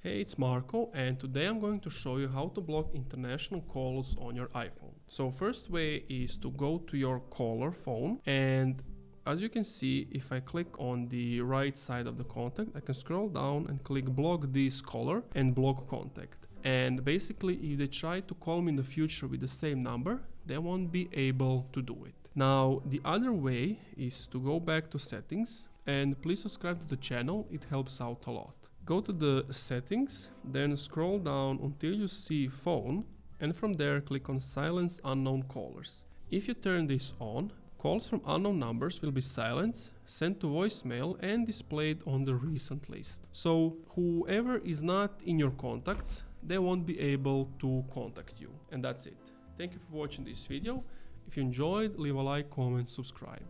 Hey, it's Marko, and today I'm going to show you how to block international calls on your iPhone. So first way is to go to your caller phone, and as you can see, if I click on the right side of the contact, I can scroll down and click block this caller and block contact. And basically, if they try to call me in the future with the same number, they won't be able to do it. Now, the other way is to go back to settings, and please subscribe to the channel, it helps out a lot. Go to the settings, then scroll down until you see phone, and from there click on silence unknown callers. If you turn this on, calls from unknown numbers will be silenced, sent to voicemail and displayed on the recent list. So whoever is not in your contacts, they won't be able to contact you. And that's it. Thank you for watching this video. If you enjoyed, leave a like, comment, subscribe.